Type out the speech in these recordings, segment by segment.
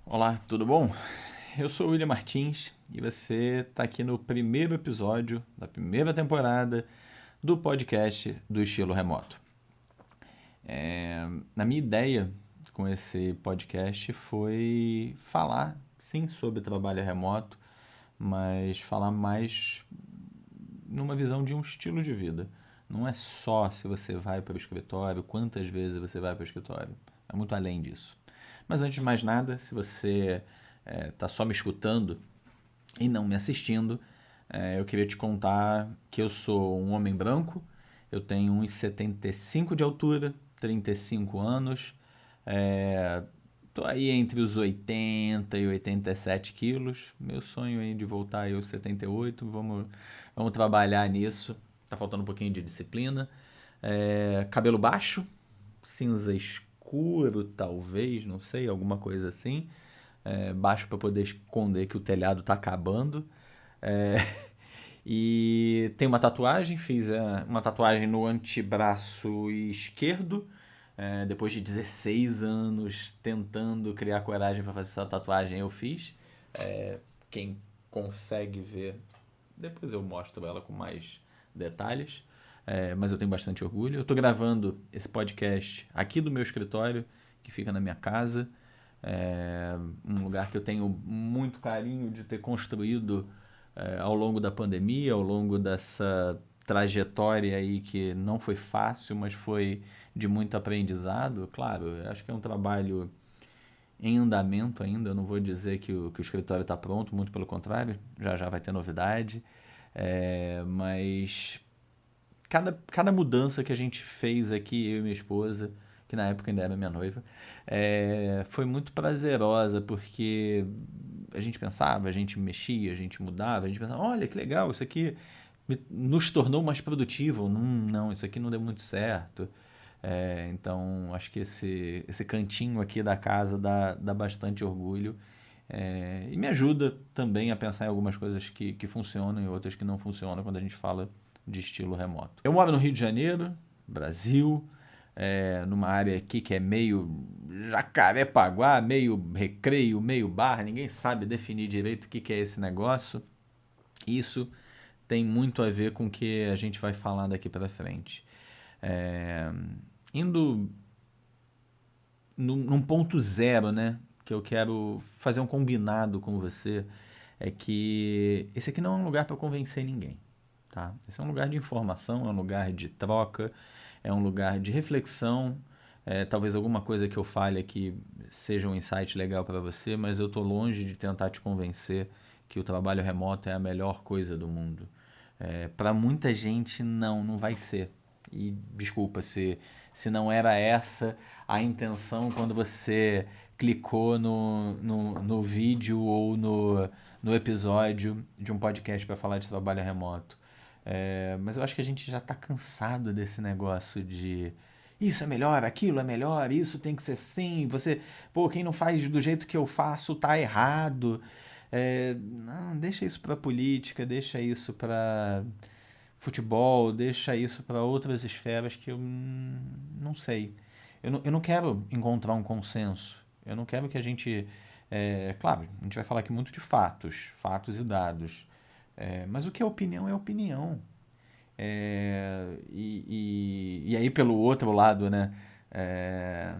Olá, tudo bom? Eu sou o William Martins e você está aqui no primeiro episódio da primeira temporada do podcast do Estilo Remoto. Na minha ideia com esse podcast foi falar, sim, sobre trabalho remoto, mas falar mais numa visão de um estilo de vida. Não é só se você vai para o escritório, quantas vezes você vai para o escritório. É muito além disso. Mas antes de mais nada, se você está só me escutando e não me assistindo, eu queria te contar que eu sou um homem branco, eu tenho 1,75 de altura, 35 anos, tô aí entre os 80 e 87 quilos. Meu sonho é de voltar aí aos 78. Vamos trabalhar nisso. Tá faltando um pouquinho de disciplina. Cabelo baixo, cinza escuro, talvez, não sei, alguma coisa assim. Baixo para poder esconder que o telhado tá acabando. É, e tem uma tatuagem, fiz uma tatuagem no antebraço esquerdo. Depois de 16 anos tentando criar coragem para fazer essa tatuagem, eu fiz. Quem consegue ver, depois eu mostro ela com mais detalhes. Mas eu tenho bastante orgulho. Eu estou gravando esse podcast aqui do meu escritório, que fica na minha casa. Um lugar que eu tenho muito carinho de ter construído ao longo da pandemia, ao longo dessa trajetória aí que não foi fácil, mas foi de muito aprendizado. Claro, eu acho que é um trabalho em andamento ainda. Eu não vou dizer que o escritório está pronto, muito pelo contrário, já já vai ter novidade. Mas cada mudança que a gente fez aqui, eu e minha esposa, que na época ainda era minha noiva, foi muito prazerosa, porque a gente pensava, a gente mexia, a gente mudava, a gente pensava, olha que legal, isso aqui nos tornou mais produtivo. Não, isso aqui não deu muito certo. Então, acho que esse cantinho aqui da casa dá bastante orgulho. E me ajuda também a pensar em algumas coisas que funcionam e outras que não funcionam quando a gente fala de estilo remoto. Eu moro no Rio de Janeiro, Brasil, numa área aqui que é meio Jacarepaguá, meio Recreio, meio Barra, ninguém sabe definir direito o que é esse negócio. Isso tem muito a ver com o que a gente vai falar daqui para frente. É, Indo num ponto zero, né? Que eu quero fazer um combinado com você, é que esse aqui não é um lugar para convencer ninguém, tá? Esse é um lugar de informação, é um lugar de troca, é um lugar de reflexão. Talvez alguma coisa que eu fale aqui seja um insight legal para você, mas eu estou longe de tentar te convencer que o trabalho remoto é a melhor coisa do mundo. Para muita gente, não vai ser. E desculpa se não era essa a intenção quando você clicou no vídeo ou no episódio de um podcast para falar de trabalho remoto. Mas eu acho que a gente já está cansado desse negócio de isso é melhor, aquilo é melhor, isso tem que ser assim. Pô, quem não faz do jeito que eu faço tá errado. Não, deixa isso para política, deixa isso para futebol, deixa isso para outras esferas que eu não sei. Eu não quero encontrar um consenso. Eu não quero que a gente. Claro, a gente vai falar aqui muito de fatos e dados. Mas o que é opinião é opinião. E aí, pelo outro lado, né? É,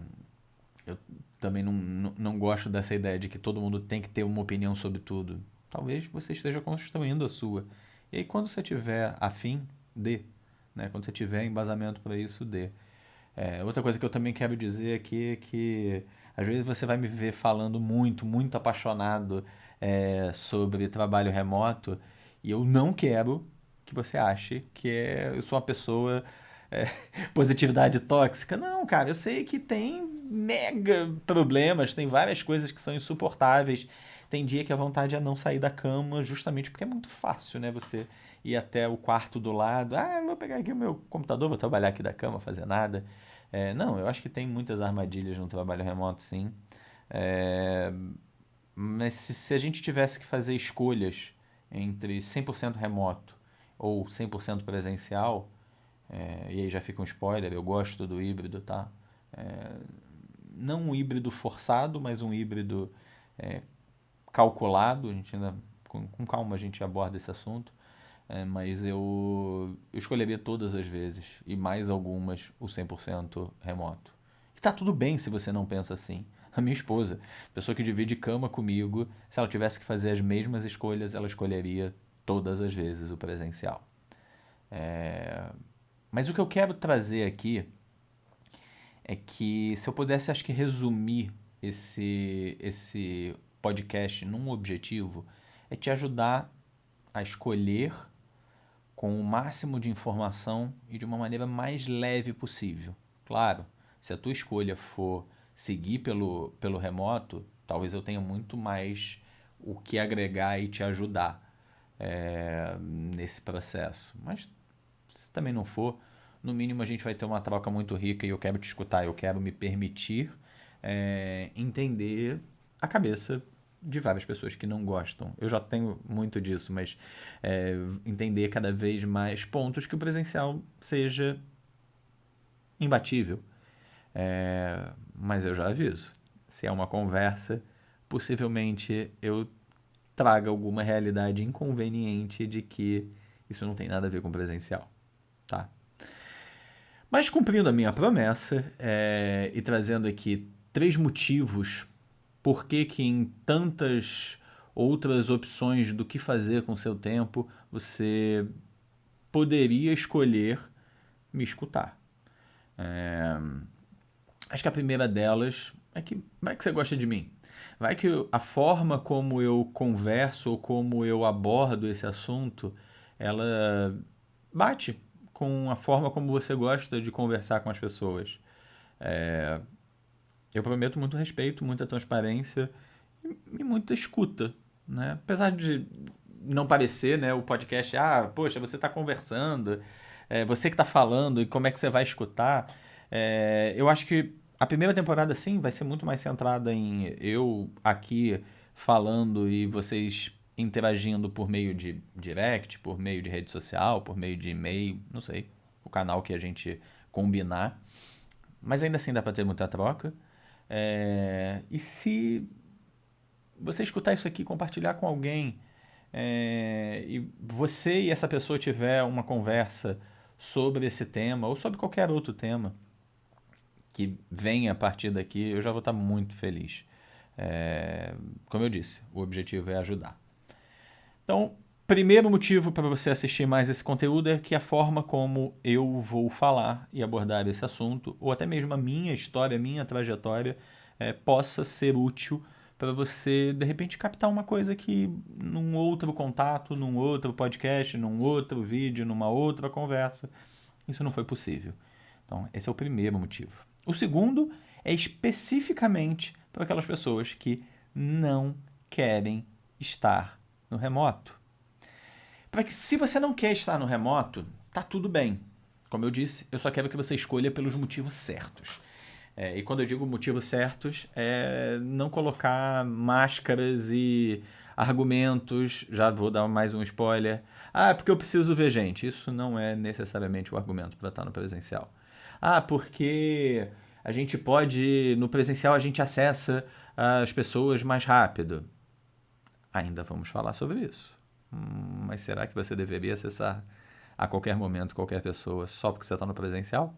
eu também não gosto dessa ideia de que todo mundo tem que ter uma opinião sobre tudo. Talvez você esteja construindo a sua. E aí, quando você tiver afim, dê. Né? Quando você tiver embasamento para isso, dê. Outra coisa que eu também quero dizer aqui é que às vezes você vai me ver falando muito apaixonado sobre trabalho remoto, e eu não quero que você ache que eu sou uma pessoa é, positividade tóxica. Não, cara, eu sei que tem mega problemas, tem várias coisas que são insuportáveis. Tem dia que a vontade é não sair da cama, justamente porque é muito fácil, né? Você ir até o quarto do lado. Ah, eu vou pegar aqui o meu computador, vou trabalhar aqui da cama, fazer nada. Não, eu acho que tem muitas armadilhas no trabalho remoto, sim. É, mas se a gente tivesse que fazer escolhas entre 100% remoto ou 100% presencial, e aí já fica um spoiler, eu gosto do híbrido, tá? Não um híbrido forçado, mas um híbrido. calculado, a gente ainda, com calma a gente aborda esse assunto, mas eu escolheria todas as vezes, e mais algumas, o 100% remoto. E tá tudo bem se você não pensa assim. A minha esposa, pessoa que divide cama comigo, se ela tivesse que fazer as mesmas escolhas, ela escolheria todas as vezes o presencial. Mas o que eu quero trazer aqui é que, se eu pudesse, acho que resumir esse podcast num objetivo, é te ajudar a escolher com o máximo de informação e de uma maneira mais leve possível. Claro, se a tua escolha for seguir pelo remoto, talvez eu tenha muito mais o que agregar e te ajudar nesse processo. Mas se também não for, no mínimo a gente vai ter uma troca muito rica e eu quero te escutar, eu quero me permitir entender a cabeça de várias pessoas que não gostam. Eu já tenho muito disso, mas entender cada vez mais pontos que o presencial seja imbatível. Mas eu já aviso, se é uma conversa, possivelmente eu traga alguma realidade inconveniente de que isso não tem nada a ver com presencial, tá? Mas cumprindo a minha promessa e trazendo aqui 3 motivos por que em tantas outras opções do que fazer com seu tempo você poderia escolher me escutar. Acho que a primeira delas é que vai que você gosta de mim. Vai que a forma como eu converso ou como eu abordo esse assunto, ela bate com a forma como você gosta de conversar com as pessoas. Eu prometo muito respeito, muita transparência e muita escuta, né? Apesar de não parecer, né, o podcast, poxa, você está conversando, você que está falando e como é que você vai escutar. Eu acho que a primeira temporada, sim, vai ser muito mais centrada em eu aqui falando e vocês interagindo por meio de direct, por meio de rede social, por meio de e-mail, não sei, o canal que a gente combinar. Mas ainda assim dá para ter muita troca. E se você escutar isso aqui, compartilhar com alguém, e você e essa pessoa tiver uma conversa sobre esse tema ou sobre qualquer outro tema que venha a partir daqui, eu já vou estar muito feliz. Como eu disse, o objetivo é ajudar. Então, primeiro motivo para você assistir mais esse conteúdo é que a forma como eu vou falar e abordar esse assunto, ou até mesmo a minha história, a minha trajetória, possa ser útil para você, de repente, captar uma coisa que num outro contato, num outro podcast, num outro vídeo, numa outra conversa, isso não foi possível. Então, esse é o primeiro motivo. O segundo é especificamente para aquelas pessoas que não querem estar no remoto. Para que, se você não quer estar no remoto, tá tudo bem. Como eu disse, eu só quero que você escolha pelos motivos certos. E quando eu digo motivos certos, é não colocar máscaras e argumentos. Já vou dar mais um spoiler. Porque eu preciso ver gente. Isso não é necessariamente o argumento para estar no presencial. Porque a gente pode, no presencial, a gente acessa as pessoas mais rápido. Ainda vamos falar sobre isso. Mas será que você deveria acessar a qualquer momento qualquer pessoa só porque você está no presencial?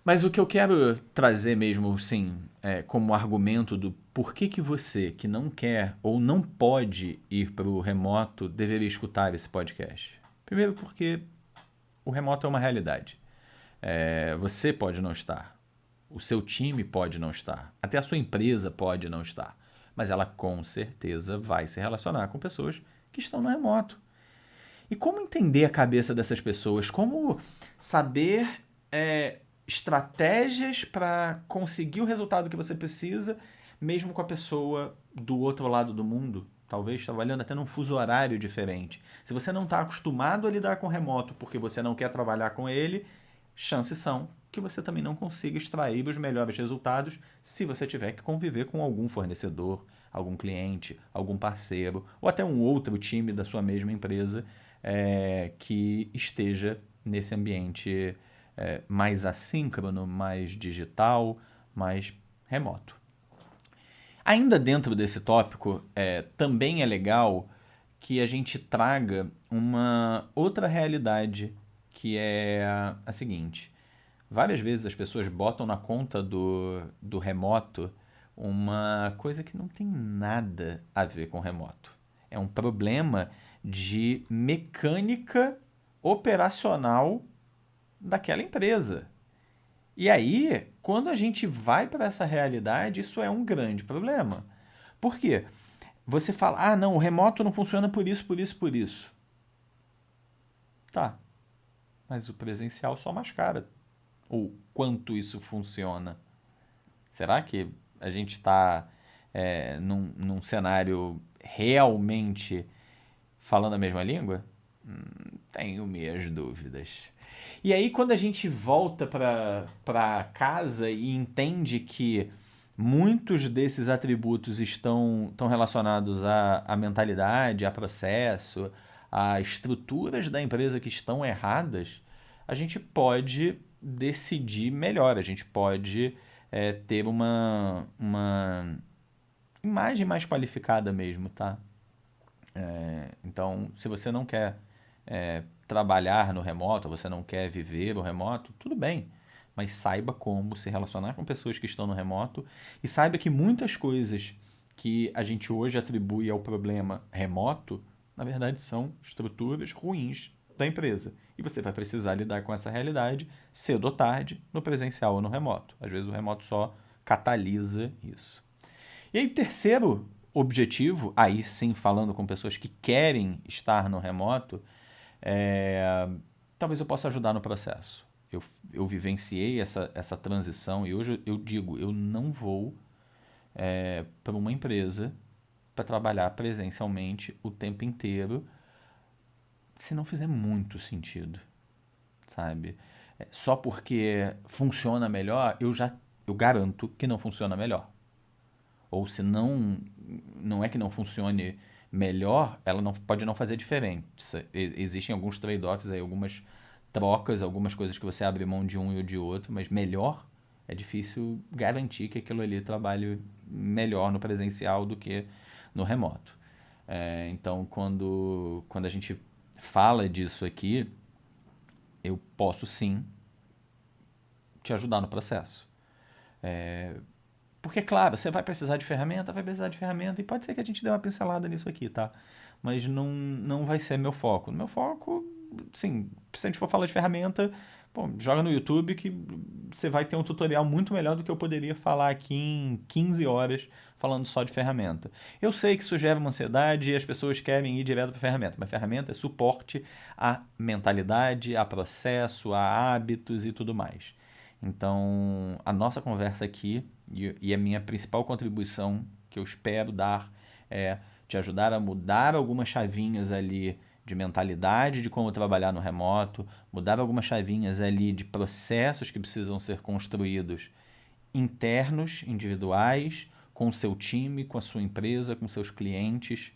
Mas o que eu quero trazer mesmo, sim, como argumento do porquê que você, que não quer ou não pode ir para o remoto, deveria escutar esse podcast. Primeiro porque o remoto é uma realidade. Você pode não estar. O seu time pode não estar. Até a sua empresa pode não estar. Mas ela com certeza vai se relacionar com pessoas que estão no remoto. E como entender a cabeça dessas pessoas? Como saber estratégias para conseguir o resultado que você precisa, mesmo com a pessoa do outro lado do mundo? Talvez trabalhando até num fuso horário diferente. Se você não está acostumado a lidar com remoto porque você não quer trabalhar com ele, chances são que você também não consiga extrair os melhores resultados se você tiver que conviver com algum fornecedor, algum cliente, algum parceiro ou até um outro time da sua mesma empresa que esteja nesse ambiente mais assíncrono, mais digital, mais remoto. Ainda dentro desse tópico, também é legal que a gente traga uma outra realidade, que é a seguinte. Várias vezes as pessoas botam na conta do remoto uma coisa que não tem nada a ver com remoto. É um problema de mecânica operacional daquela empresa. E aí, quando a gente vai para essa realidade, isso é um grande problema. Por quê? Você fala, ah, não, o remoto não funciona por isso, por isso, por isso. Tá, mas o presencial só mascara o quanto isso funciona. Será que a gente está num cenário realmente falando a mesma língua? Tenho minhas dúvidas. E aí, quando a gente volta para casa e entende que muitos desses atributos estão relacionados à mentalidade, a processo, a estruturas da empresa que estão erradas, a gente pode decidir melhor, a gente pode ter uma imagem mais qualificada mesmo, tá? Então, se você não quer trabalhar no remoto, você não quer viver o remoto, tudo bem. Mas saiba como se relacionar com pessoas que estão no remoto e saiba que muitas coisas que a gente hoje atribui ao problema remoto, na verdade são estruturas ruins da empresa. E você vai precisar lidar com essa realidade cedo ou tarde, no presencial ou no remoto. Às vezes o remoto só catalisa isso. E aí, terceiro objetivo, aí sim falando com pessoas que querem estar no remoto, talvez eu possa ajudar no processo. Eu vivenciei essa transição e hoje eu digo, eu não vou para uma empresa para trabalhar presencialmente o tempo inteiro se não fizer muito sentido, sabe? Só porque funciona melhor, eu garanto que não funciona melhor. Ou se não é que não funcione melhor, ela não pode não fazer diferente. Existem alguns trade-offs aí, algumas trocas, algumas coisas que você abre mão de um e de outro, mas melhor é difícil garantir que aquilo ali trabalhe melhor no presencial do que no remoto. Então, quando a gente fala disso aqui, eu posso sim te ajudar no processo. Porque, claro, você vai precisar de ferramenta, e pode ser que a gente dê uma pincelada nisso aqui, tá? Mas não vai ser meu foco. Meu foco, sim, se a gente for falar de ferramenta, bom, joga no YouTube que você vai ter um tutorial muito melhor do que eu poderia falar aqui em 15 horas falando só de ferramenta. Eu sei que isso gera uma ansiedade e as pessoas querem ir direto para ferramenta, mas ferramenta é suporte à mentalidade, a processo, a hábitos e tudo mais. Então, a nossa conversa aqui e a minha principal contribuição que eu espero dar é te ajudar a mudar algumas chavinhas ali de mentalidade de como trabalhar no remoto, mudar algumas chavinhas ali de processos que precisam ser construídos internos, individuais, com o seu time, com a sua empresa, com seus clientes,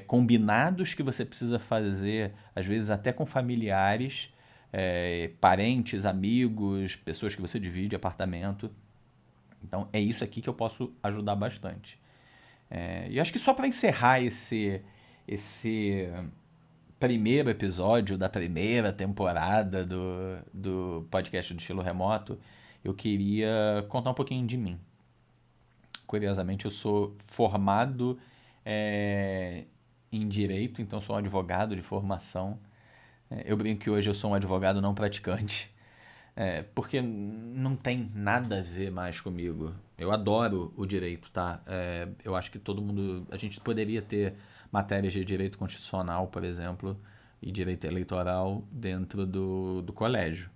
combinados que você precisa fazer, às vezes até com familiares, parentes, amigos, pessoas que você divide apartamento. Então é isso aqui que eu posso ajudar bastante. E acho que só para encerrar esse primeiro episódio da primeira temporada do podcast do Estilo Remoto, eu queria contar um pouquinho de mim. Curiosamente, eu sou formado em Direito, então sou um advogado de formação. Eu brinco que hoje eu sou um advogado não praticante, porque não tem nada a ver mais comigo. Eu adoro o direito, tá? Eu acho que todo mundo... A gente poderia ter matérias de direito constitucional, por exemplo, e direito eleitoral dentro do colégio.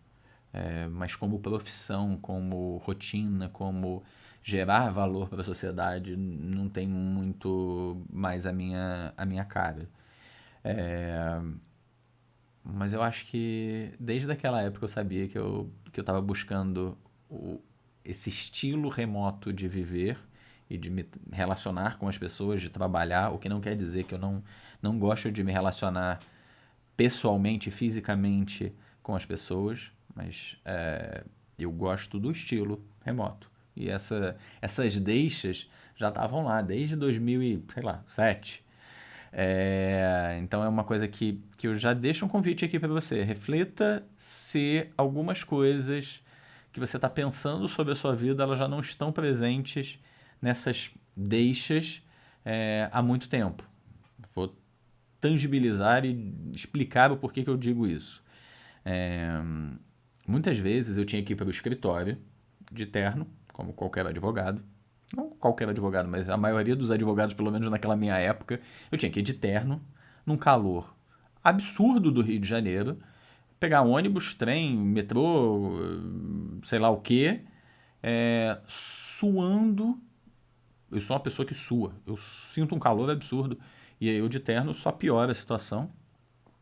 Mas como profissão, como rotina, como gerar valor para a sociedade, não tem muito mais a minha cara. Mas eu acho que desde aquela época eu sabia que eu estava buscando esse estilo remoto de viver e de me relacionar com as pessoas, de trabalhar, o que não quer dizer que eu não gosto de me relacionar pessoalmente, fisicamente com as pessoas, mas eu gosto do estilo remoto. E essas deixas já estavam lá desde 2007. Então é uma coisa que eu já deixo um convite aqui para você. Reflita se algumas coisas que você está pensando sobre a sua vida, elas já não estão presentes nessas deixas há muito tempo. Vou tangibilizar e explicar o porquê que eu digo isso. É, Muitas vezes eu tinha que ir para o escritório de terno, como qualquer advogado. Não qualquer advogado, mas a maioria dos advogados, pelo menos naquela minha época, eu tinha que ir de terno, num calor absurdo do Rio de Janeiro, pegar ônibus, trem, metrô, sei lá o quê, suando. Eu sou uma pessoa que sua, eu sinto um calor absurdo, e aí eu de terno só piora a situação.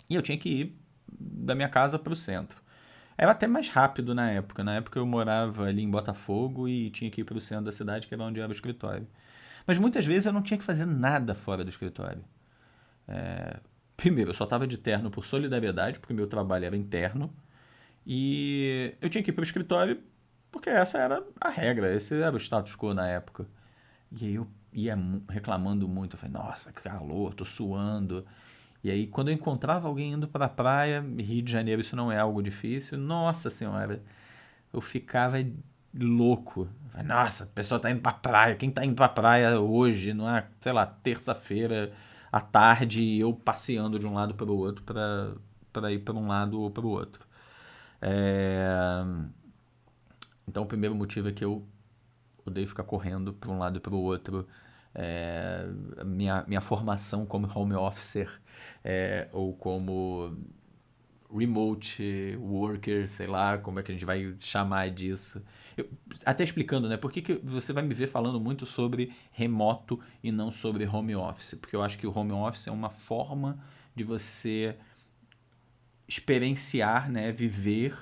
E eu tinha que ir da minha casa para o centro. Era até mais rápido na época. Na época eu morava ali em Botafogo e tinha que ir para o centro da cidade, que era onde era o escritório. Mas muitas vezes eu não tinha que fazer nada fora do escritório. Primeiro, eu só estava de terno por solidariedade, porque meu trabalho era interno. E eu tinha que ir para o escritório porque essa era a regra, esse era o status quo na época. E aí eu ia reclamando muito. Eu falei, nossa, que calor, tô suando. E aí, quando eu encontrava alguém indo para a praia, Rio de Janeiro, isso não é algo difícil, nossa senhora, eu ficava louco. Nossa, a pessoa tá indo pra praia. Quem tá indo pra praia hoje, não é, sei lá, terça-feira à tarde, e eu passeando de um lado para o outro para ir para um lado ou para o outro. É, Então, o primeiro motivo é que eu odeio ficar correndo para um lado e para o outro. Minha formação como home officer ou como remote worker, sei lá como é que a gente vai chamar disso. Até explicando, né? Por que você vai me ver falando muito sobre remoto e não sobre home office? Porque eu acho que o home office é uma forma de você experienciar, né? Viver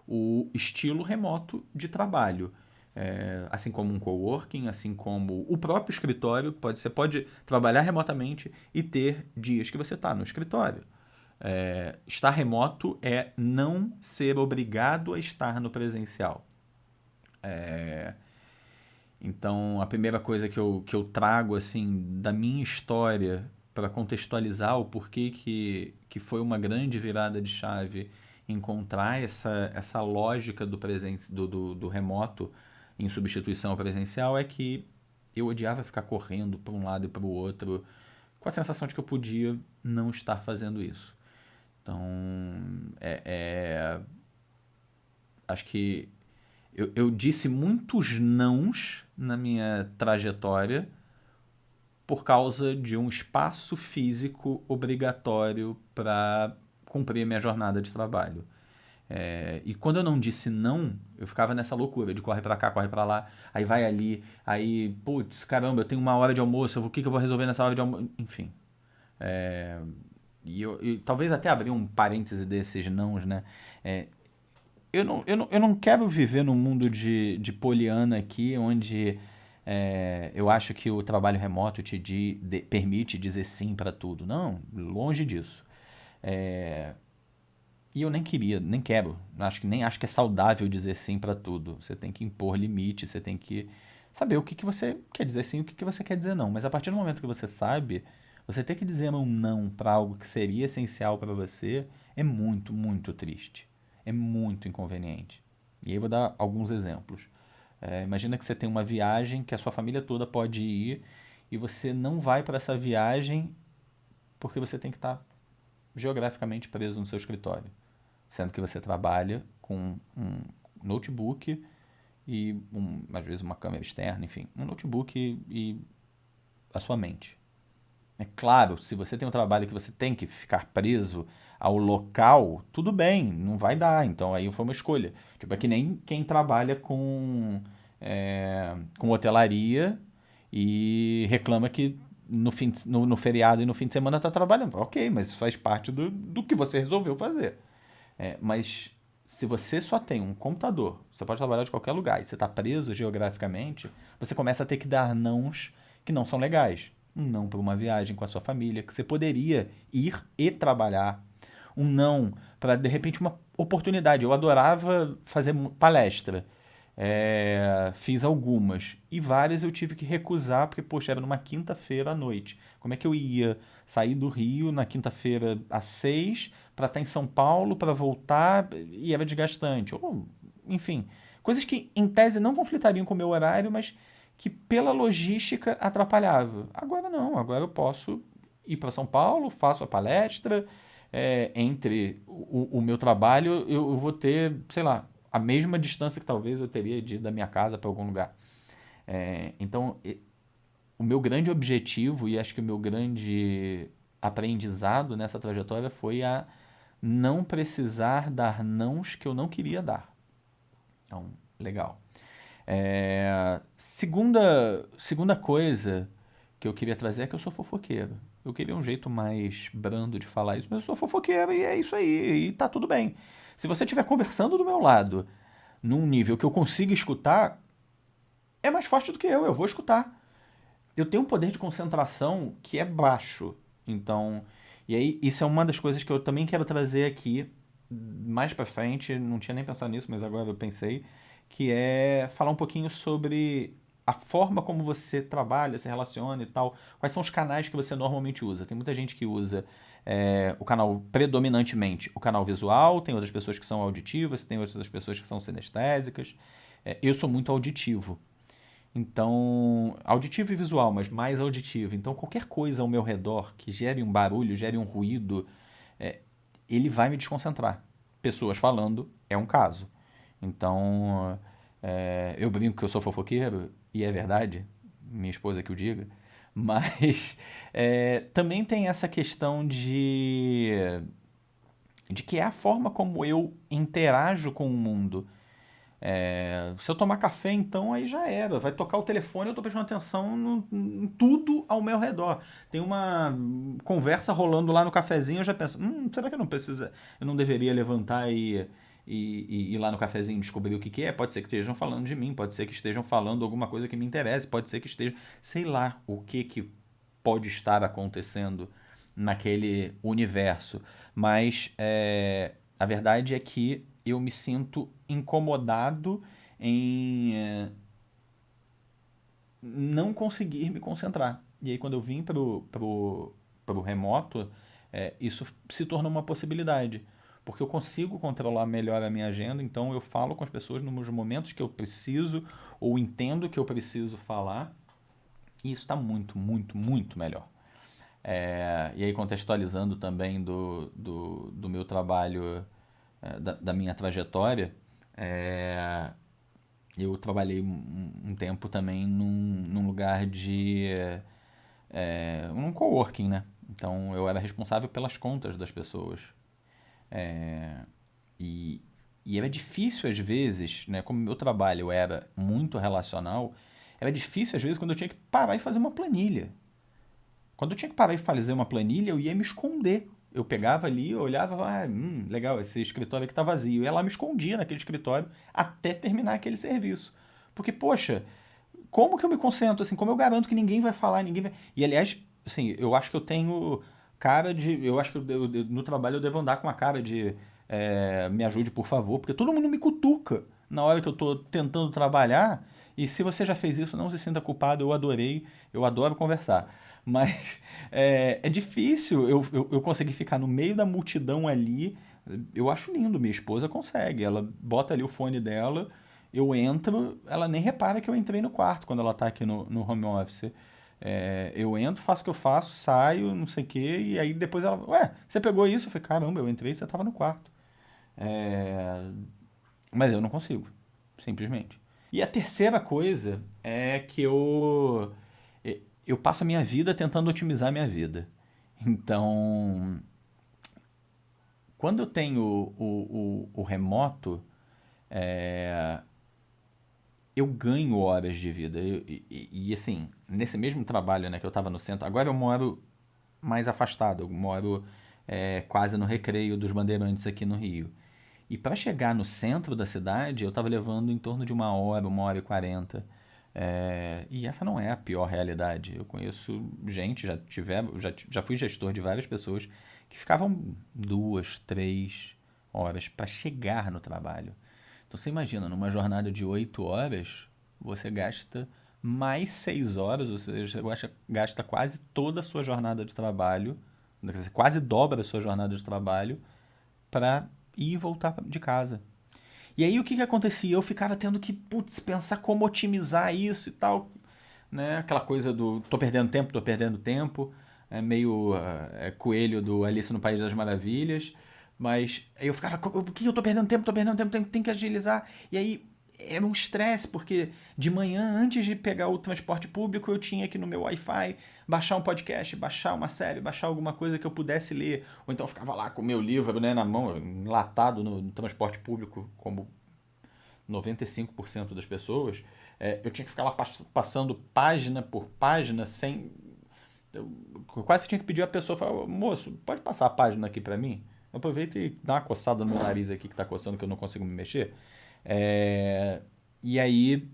o estilo remoto de trabalho. Assim como um coworking, assim como o próprio escritório, você pode trabalhar remotamente e ter dias que você está no escritório. Estar remoto é não ser obrigado a estar no presencial. Então, a primeira coisa que eu trago assim da minha história para contextualizar o porquê que foi uma grande virada de chave encontrar essa lógica do remoto em substituição ao presencial é que eu odiava ficar correndo para um lado e para o outro com a sensação de que eu podia não estar fazendo isso. Então, acho que eu disse muitos nãos na minha trajetória por causa de um espaço físico obrigatório para cumprir a minha jornada de trabalho. E quando eu não disse não, eu ficava nessa loucura de corre pra cá, corre pra lá, aí vai ali, aí, putz, caramba, eu tenho uma hora de almoço, o que eu vou resolver nessa hora de almoço? Enfim. E talvez até abrir um parêntese desses nãos, né? Eu não quero viver num mundo de poliana aqui, onde eu acho que o trabalho remoto permite dizer sim para tudo. Não, longe disso. E eu nem queria, nem quero. Nem acho que é saudável dizer sim para tudo. Você tem que impor limite, você tem que saber o que você quer dizer sim e o que você quer dizer não. Mas a partir do momento que você sabe, você ter que dizer um não para algo que seria essencial para você é muito, muito triste. É muito inconveniente. E aí eu vou dar alguns exemplos. Imagina que você tem uma viagem que a sua família toda pode ir e você não vai para essa viagem porque você tem que estar geograficamente preso no seu escritório. Sendo que você trabalha com um notebook e, às vezes, uma câmera externa, enfim, um notebook e a sua mente. É claro, se você tem um trabalho que você tem que ficar preso ao local, tudo bem, não vai dar. Então aí foi uma escolha. Tipo, é que nem quem trabalha com hotelaria e reclama que no feriado e no fim de semana está trabalhando. Ok, mas isso faz parte do que você resolveu fazer. Mas se você só tem um computador, você pode trabalhar de qualquer lugar e você está preso geograficamente, você começa a ter que dar nãos que não são legais. Um não para uma viagem com a sua família, que você poderia ir e trabalhar. Um não para, de repente, uma oportunidade. Eu adorava fazer palestra. Fiz algumas. E várias eu tive que recusar, porque, poxa, era numa quinta-feira à noite. Como é que eu ia sair do Rio na quinta-feira às 6 para estar em São Paulo, para voltar, e era desgastante. Ou, enfim, coisas que em tese não conflitariam com o meu horário, mas que pela logística atrapalhava. Agora não, agora eu posso ir para São Paulo, faço a palestra, entre o meu trabalho eu vou ter, sei lá, a mesma distância que talvez eu teria de ir da minha casa para algum lugar. Então, o meu grande objetivo e acho que o meu grande aprendizado nessa trajetória foi a não precisar dar nãos que eu não queria dar. Então, legal. Segunda coisa que eu queria trazer é que eu sou fofoqueiro. Eu queria um jeito mais brando de falar isso, mas eu sou fofoqueiro e é isso aí, e tá tudo bem. Se você estiver conversando do meu lado num nível que eu consiga escutar, é mais forte do que eu vou escutar. Eu tenho um poder de concentração que é baixo. Então, e aí isso é uma das coisas que eu também quero trazer aqui mais pra frente, não tinha nem pensado nisso, mas agora eu pensei, que é falar um pouquinho sobre a forma como você trabalha, se relaciona e tal. Quais são os canais que você normalmente usa? Tem muita gente que usa o canal predominantemente o canal visual, tem outras pessoas que são auditivas, tem outras pessoas que são sinestésicas. Eu sou muito auditivo. Então, auditivo e visual, mas mais auditivo. Então, qualquer coisa ao meu redor que gere um barulho, gere um ruído, é, ele vai me desconcentrar. Pessoas falando é um caso. Então, eu brinco que eu sou fofoqueiro, e é verdade, minha esposa que o diga, mas também tem essa questão de que é a forma como eu interajo com o mundo. Se eu tomar café, então aí já era. Vai tocar o telefone, eu tô prestando atenção em tudo ao meu redor. Tem uma conversa rolando lá no cafezinho, eu já penso, será que eu não deveria levantar e ir lá no cafezinho descobrir o que que é? Pode ser que estejam falando de mim, pode ser que estejam falando alguma coisa que me interesse, pode ser que esteja, sei lá, o que que pode estar acontecendo naquele universo. Mas a verdade é que eu me sinto incomodado em não conseguir me concentrar. E aí, quando eu vim pro remoto, isso se tornou uma possibilidade. Porque eu consigo controlar melhor a minha agenda, então eu falo com as pessoas nos momentos que eu preciso ou entendo que eu preciso falar, e isso está muito, muito, muito melhor. E aí, contextualizando também do meu trabalho, da minha trajetória, é, eu trabalhei um tempo também num lugar num coworking, né? Então, eu era responsável pelas contas das pessoas. E, e era difícil às vezes, né? Como o meu trabalho era muito relacional, era difícil às vezes quando eu tinha que parar e fazer uma planilha. Quando eu tinha que parar e fazer uma planilha, eu ia me esconder. Eu pegava ali, eu olhava, legal, esse escritório aqui tá vazio. Eu ia lá me escondia naquele escritório até terminar aquele serviço. Porque, poxa, como que eu me concentro assim? Como eu garanto que ninguém vai falar, ninguém vai... E aliás, assim, eu acho que eu tenho cara de... Eu acho que no trabalho eu devo andar com a cara de me ajude, por favor, porque todo mundo me cutuca na hora que eu tô tentando trabalhar. E se você já fez isso, não se sinta culpado, eu adorei, eu adoro conversar. Mas é difícil eu conseguir ficar no meio da multidão ali. Eu acho lindo, minha esposa consegue. Ela bota ali o fone dela, eu entro, ela nem repara que eu entrei no quarto quando ela tá aqui no home office. Eu entro, faço o que eu faço, saio, não sei o quê, e aí depois ela, ué, você pegou isso? Eu falei, caramba, eu entrei e você tava no quarto. É, mas eu não consigo, simplesmente. E a terceira coisa é que eu passo a minha vida tentando otimizar a minha vida. Então, quando eu tenho o remoto, eu ganho horas de vida. Assim, nesse mesmo trabalho, né, que eu estava no centro, agora eu moro mais afastado, eu moro quase no Recreio dos Bandeirantes aqui no Rio. E para chegar no centro da cidade, eu estava levando em torno de 1 hora e 40. E essa não é a pior realidade. Eu conheço gente, já fui gestor de várias pessoas que ficavam 2, 3 horas para chegar no trabalho. Então você imagina, numa jornada de 8 horas, você gasta mais 6 horas, ou seja, você gasta quase toda a sua jornada de trabalho, você quase dobra a sua jornada de trabalho para ir e voltar de casa. E aí o que que acontecia? Eu ficava tendo que, putz, pensar como otimizar isso e tal, né? Aquela coisa do tô perdendo tempo, é meio coelho do Alice no País das Maravilhas, mas aí eu ficava, por que eu tô perdendo tempo, tem que agilizar. E aí era um estresse, porque de manhã, antes de pegar o transporte público, eu tinha que no meu Wi-Fi baixar um podcast, baixar uma série, baixar alguma coisa que eu pudesse ler. Ou então eu ficava lá com o meu livro, né, na mão, enlatado no transporte público, como 95% das pessoas. Eu tinha que ficar lá passando página por página sem. Eu quase tinha que pedir a pessoa, falar, moço, pode passar a página aqui pra mim? Aproveita e dá uma coçada no meu nariz aqui que tá coçando que eu não consigo me mexer. E aí,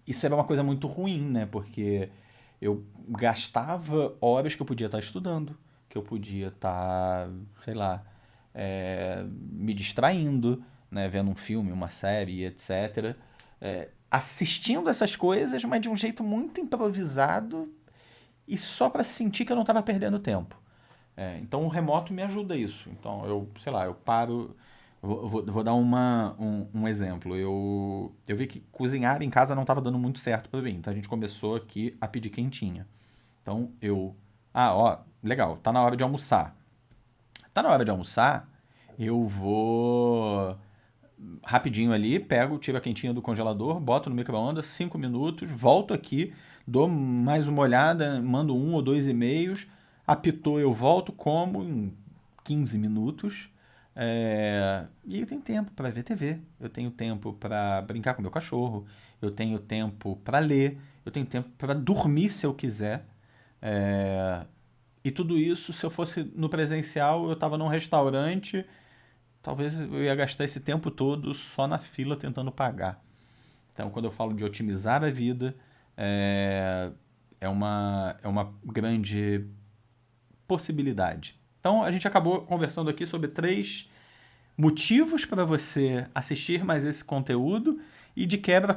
isso era uma coisa muito ruim, né? Porque eu gastava horas que eu podia estar estudando, que eu podia estar, sei lá, me distraindo, né? Vendo um filme, uma série, etc. Assistindo essas coisas, mas de um jeito muito improvisado e só para sentir que eu não estava perdendo tempo. Então o remoto me ajuda isso. Então eu, sei lá, eu paro. Vou dar um exemplo. Eu vi que cozinhar em casa não estava dando muito certo para mim. Então a gente começou aqui a pedir quentinha. Então eu. Ah, ó, legal, tá na hora de almoçar. Tá na hora de almoçar, eu vou rapidinho ali, pego, tiro a quentinha do congelador, boto no micro-ondas, 5 minutos, volto aqui, dou mais uma olhada, mando um ou dois e-mails, apitou, eu volto, como em 15 minutos. E eu tenho tempo para ver TV, eu tenho tempo para brincar com meu cachorro, eu tenho tempo para ler, eu tenho tempo para dormir se eu quiser. É, e tudo isso, se eu fosse no presencial, eu estava num restaurante, talvez eu ia gastar esse tempo todo só na fila tentando pagar. Então, quando eu falo de otimizar a vida, é, é uma grande possibilidade. Então, a gente acabou conversando aqui sobre 3 motivos para você assistir mais esse conteúdo e de quebra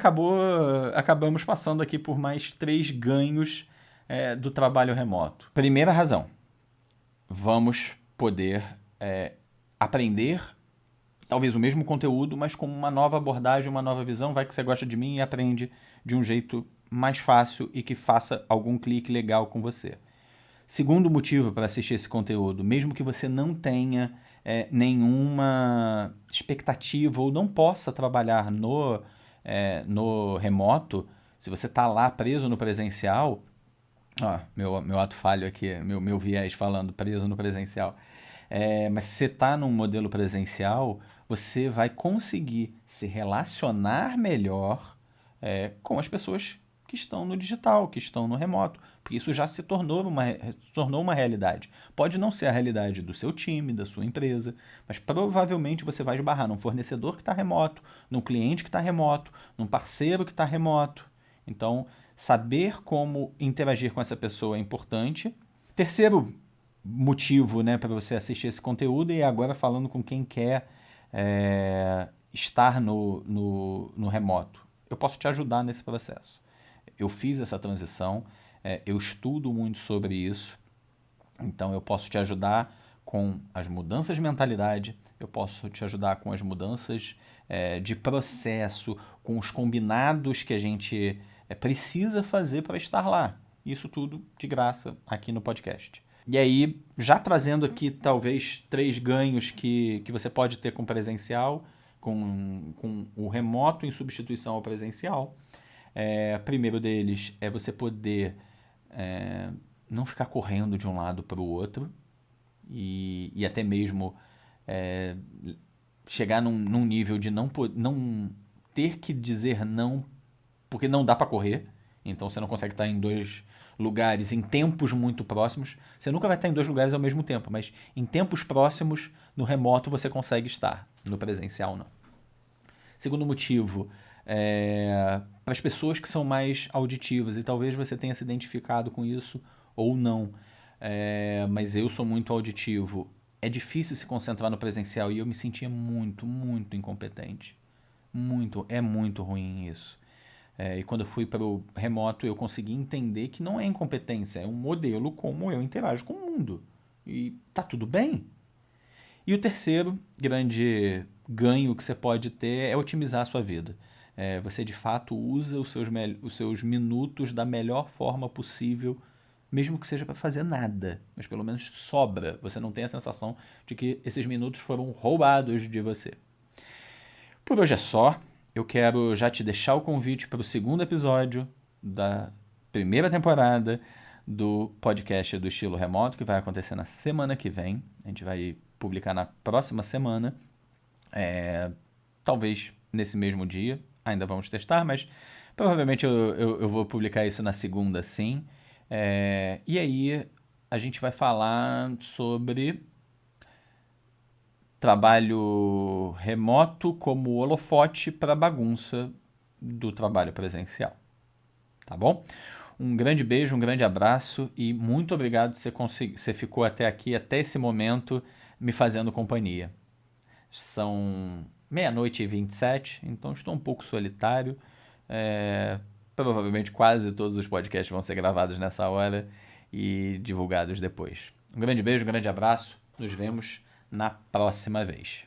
acabamos passando aqui por mais 3 ganhos do trabalho remoto. Primeira razão, vamos poder aprender talvez o mesmo conteúdo, mas com uma nova abordagem, uma nova visão. Vai que você gosta de mim e aprende de um jeito mais fácil e que faça algum clique legal com você. Segundo motivo para assistir esse conteúdo, mesmo que você não tenha nenhuma expectativa ou não possa trabalhar no remoto, se você está lá preso no presencial, ó, meu ato falho aqui, meu viés falando preso no presencial. Mas se você está num modelo presencial, você vai conseguir se relacionar melhor com as pessoas que estão no digital, que estão no remoto, porque isso já se tornou uma realidade. Pode não ser a realidade do seu time, da sua empresa, mas provavelmente você vai esbarrar num fornecedor que está remoto, num cliente que está remoto, num parceiro que está remoto. Então, saber como interagir com essa pessoa é importante. Terceiro motivo, né, para você assistir esse conteúdo, e agora falando com quem quer estar no remoto. Eu posso te ajudar nesse processo. Eu fiz essa transição, eu estudo muito sobre isso, então eu posso te ajudar com as mudanças de mentalidade, eu posso te ajudar com as mudanças de processo, com os combinados que a gente precisa fazer para estar lá. Isso tudo de graça aqui no podcast. E aí, já trazendo aqui talvez 3 ganhos que você pode ter com presencial, com o remoto em substituição ao presencial. Primeiro deles é você poder não ficar correndo de um lado para o outro e até mesmo chegar num nível de não ter que dizer não, porque não dá para correr. Então você não consegue estar em 2 lugares em tempos muito próximos. Você nunca vai estar em 2 lugares ao mesmo tempo, mas em tempos próximos, no remoto você consegue estar, no presencial não. Segundo motivo, para as pessoas que são mais auditivas, e talvez você tenha se identificado com isso ou não, mas eu sou muito auditivo. É difícil se concentrar no presencial e eu me sentia muito, muito incompetente. É muito ruim isso. E quando eu fui para o remoto, eu consegui entender que não é incompetência, é um modelo como eu interajo com o mundo. E tá tudo bem. E o terceiro grande ganho que você pode ter é otimizar a sua vida. Você de fato usa os seus minutos da melhor forma possível, mesmo que seja para fazer nada, mas pelo menos sobra. Você não tem a sensação de que esses minutos foram roubados de você. Por hoje é só. Eu quero já te deixar o convite para o segundo episódio da primeira temporada do podcast do Estilo Remoto, que vai acontecer na semana que vem. A gente vai publicar na próxima semana. Talvez nesse mesmo dia. Ainda vamos testar, mas provavelmente eu vou publicar isso na segunda, sim. E aí a gente vai falar sobre trabalho remoto como holofote para a bagunça do trabalho presencial. Tá bom? Um grande beijo, um grande abraço e muito obrigado se você ficou até aqui, até esse momento, me fazendo companhia. São 00h27, então estou um pouco solitário. Provavelmente quase todos os podcasts vão ser gravados nessa hora e divulgados depois. Um grande beijo, um grande abraço. Nos vemos na próxima vez.